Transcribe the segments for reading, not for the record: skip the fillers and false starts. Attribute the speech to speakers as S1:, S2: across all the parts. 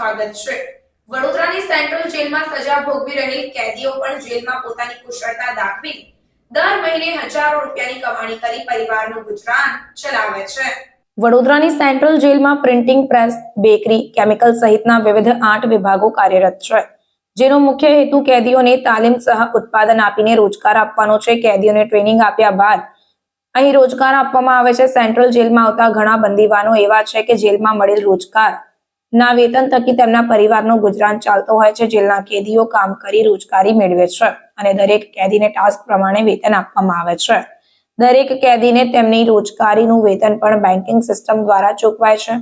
S1: સ્વાગત છે। વડોદરાની સેન્ટ્રલ જેલમાં સજા ભોગવી રહેલ કેદીઓ પણ જેલમાં પોતાની કુશળતા દાખવીને દર મહિને હજારો રૂપિયાની કમાણી કરી પરિવારનું ગુજરાન ચલાવે છે। વડોદરાની સેન્ટ્રલ જેલમાં પ્રિન્ટિંગ પ્રેસ, બેકરી, કેમિકલ સહિતના વિવિધ 8 વિભાગો કાર્યરત છે, જેનો મુખ્ય હેતુ કેદીઓને તાલીમ સહ ઉત્પાદન આપીને રોજગાર આપવાનો છે। કેદીઓને ટ્રેનિંગ આપ્યા બાદ અહીં રોજગાર આપવામાં આવે છે। સેન્ટ્રલ જેલમાં આવતા ઘણા બંદીવાનો એવા છે કે જેલમાં મળેલ રોજગાર ના વેતન થકી તેમના પરિવારનો ગુજરાન ચાલતો હોય છે। જેલના કેદીઓ કામ કરી રોજગારી મેળવે છે અને દરેક કેદીને ટાસ્ક પ્રમાણે વેતન આપવામાં આવે છે। દરેક કેદીને તેમની રોજગારીનું વેતન પણ બેન્કિંગ સિસ્ટમ દ્વારા ચૂકવાય છે,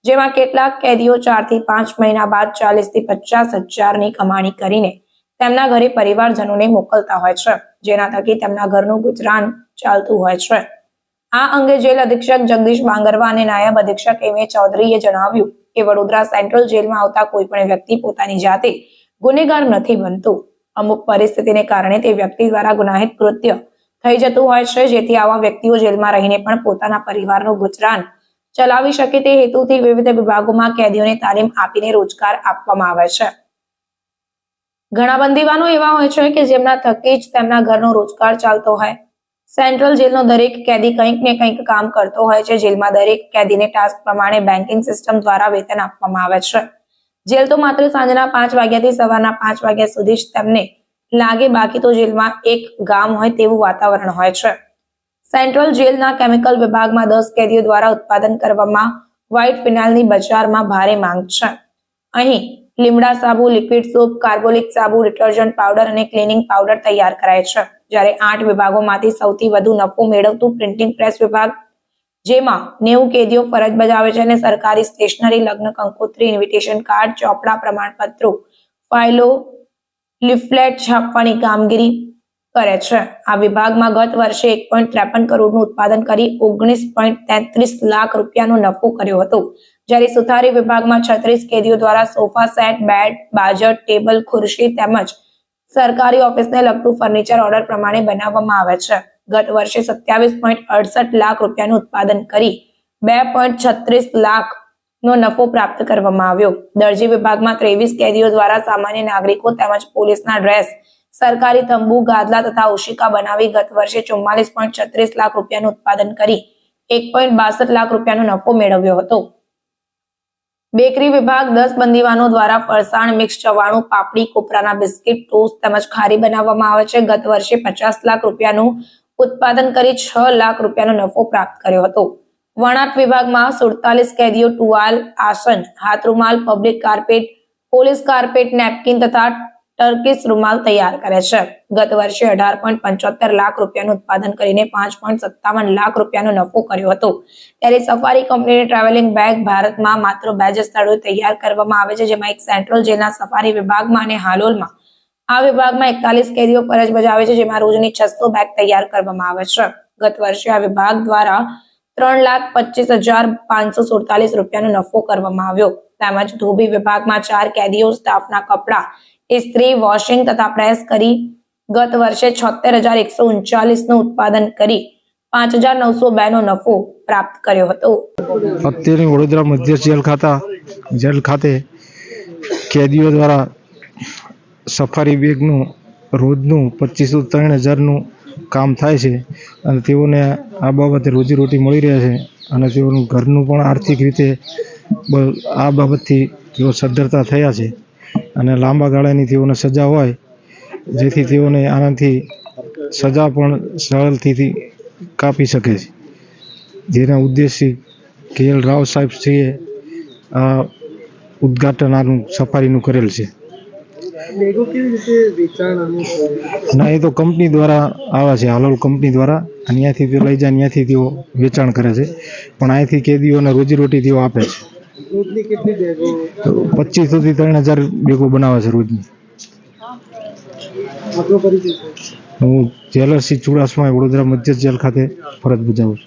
S1: જેમાં કેટલાક કેદીઓ 4 થી 5 મહિના બાદ 40 થી 50 હજારની કમાણી કરીને તેમના ઘરે પરિવારજનોને મોકલતા હોય છે, જેના થકી તેમના ઘરનું ગુજરાન ચાલતું હોય છે। આ અંગે જેલ અધિક્ષક જગદીશ બાંગરવા અને નાયબ અધિક્ષક એમ.એ. ચૌધરીએ જણાવ્યું કે વડોદરા સેન્ટ્રલ જેલમાં આવતા કોઈ પણ વ્યક્તિ પોતાની જાતે ગુનેગાર નથી બનતું। અમુક પરિસ્થિતિને કારણે તે વ્યક્તિ દ્વારા ગુનાહિત કૃત્ય થઈ જતું હોય છે, જેથી આવા વ્યક્તિઓ જેલમાં રહીને પણ પોતાના પરિવારનું ગુજરાન ચલાવી શકે તે હેતુથી વિવિધ વિભાગોમાં કેદીઓને તાલીમ આપીને રોજગાર આપવામાં આવે છે। ઘણા બંદીવાનો એવા હોય છે કે જેમના થકી જ તેમના ઘરનો રોજગાર ચાલતો હોય। સેન્ટ્રલ જેલનો દરેક કેદી કંઈક ને કંઈક કામ કરતો હોય છે। જેલમાં દરેક કેદીને ટાસ્ક પ્રમાણે બેન્કિંગ સિસ્ટમ દ્વારા વેતન આપવામાં આવે છે। જેલ તો માત્ર સાંજના 5 વાગ્યાથી સવારના 5 વાગ્યા સુધી જ તેમને લાગે, બાકી તો જેલમાં એક ગામ હોય તેવું વાતાવરણ હોય છે। સેન્ટ્રલ જેલના કેમિકલ વિભાગમાં 10 કેદીઓ દ્વારા ઉત્પાદન કરવામાં વ્હાઇટ ફિનાઇલની બજારમાં ભારે માંગ છે। અહીં લીમડા સાબુ, લિક્વિડ સોપ, કાર્બોલિક સાબુ, ડિટર્જન્ટ પાવડર અને ક્લિનિંગ પાવડર તૈયાર કરાય છે। જ્યારે 8 વિભાગોમાંથી સૌથી વધુ નફો મેળવતું પ્રિન્ટિંગ પ્રેસ વિભાગ, જેમાં 90 કેદીઓ ફરજ બજાવે છે અને સરકારી સ્ટેશનરી, લગ્ન કંકોત્રી, ઇન્વિટેશન કાર્ડ, ચોપડા, પ્રમાણપત્રો, ફાઇલો, લીફલેટ છાપવાની કામગીરી કરે છે। આ વિભાગમાં ગત વર્ષે 1.53 કરોડનું ઉત્પાદન કરી 19.33 લાખ રૂપિયાનો નફો કર્યો હતો। જ્યારે સુથારી વિભાગમાં 36 કેદીઓ દ્વારા સોફા સેટ, બેડ, બાજટ, ટેબલ, ખુરશી તેમજ સરકારી ઓફિસને લગતું ફર્નિચર ઓર્ડર પ્રમાણે બનાવવામાં આવે છે। ગત વર્ષે 27.68 લાખ રૂપિયાનું ઉત્પાદન કરી 2.36 લાખનો નફો પ્રાપ્ત કરવામાં આવ્યો। દરજી વિભાગમાં 23 કેદીઓ દ્વારા સામાન્ય નાગરિકો તેમજ પોલીસના ડ્રેસ, સરકારી તંબુ, ગાદલા તથા ઓશિકા બનાવી ગત વર્ષે 44.36 લાખ રૂપિયાનું ઉત્પાદન કરી 1.62 લાખ રૂપિયાનો નફો મેળવ્યો હતો। બેકરી વિભાગ 10 બંદીવાનો દ્વારા ફરસાણ, મિક્સ ચવાણું, પાપડી, કોપરાના બિસ્કિટ, ટોસ્ટ તેમજ ખારી બનાવવામાં આવે છે। ગત વર્ષે 50 લાખ રૂપિયાનું ઉત્પાદન કરી 6 લાખ રૂપિયાનો નફો પ્રાપ્ત કર્યો હતો। વણાટ વિભાગમાં 47 કેદીઓ ટુવાલ, આસન, હાથ રૂમાલ, public carpet, police carpet, napkin તથા ટર્કીશ રૂમાલ તૈયાર કરે છે। ગત વર્ષે 18.75 લાખ રૂપિયાનું ઉત્પાદન કરીને 5.57 લાખ રૂપિયાનો નફો કર્યો હતો। ત્યારે સફારી કંપનીની ટ્રાવેલિંગ બેગ ભારતમાં માત્ર 2 જ સ્થળોએ તૈયાર કરવામાં આવે છે, જેમાં એક સેન્ટ્રલ જેલના સફારી વિભાગમાં અને હાલોલમાં આ વિભાગમાં 41 કેદીઓ ફરજ બજાવે છે, જેમાં રોજની 600 બેગ તૈયાર કરવામાં આવે છે। ગત વર્ષે આ વિભાગ દ્વારા 3,25,547 રૂપિયાનો નફો કરવામાં આવ્યો। તેમજ ધોબી વિભાગમાં 4 કેદીઓ સ્ટાફના કપડા ઇસ્ત્રી, વોશિંગ તથા પ્રેસ કરી ગત વર્ષે 76,139નું ઉત્પાદન કરી 5,902 નો નફો પ્રાપ્ત કર્યો હતો।
S2: અત્યારે વડોદરા મધ્ય જેલ ખાતે કેદીઓ દ્વારા સફારી બેગનું રોજનું 25,000 કામ થાય છે અને તેઓને આ બાબતે રોજીરોટી મળી રહે છે અને તેઓનું ઘરનું પણ આર્થિક રીતે આ બાબતથી તેઓ સદ્ધરતા થયા છે અને લાંબા ગાળાની તેઓને સજા હોય, જેથી તેઓને આનાથી સજા પણ સરળથી કાપી શકે છે, જેના ઉદ્દેશથી KL રાવ સાહેબશ્રીએ આ ઉદ્ઘાટન આનું સફારીનું કરેલ છે। ના, એ તો કંપની દ્વારા આવે છે, હાલોલ કંપની દ્વારા, અહીંયાથી તે લઈ જાય, અહીંયાથી તેઓ વેચાણ કરે છે, પણ અહીંથી કેદીઓને રોજીરોટી તેઓ આપે છે। 2500 થી 3000 બેગો બનાવે છે રોજની। હું જેલર સિંહ ચુડાસમા વડોદરા મધ્ય જેલ ખાતે ફરજ બજાવું છું।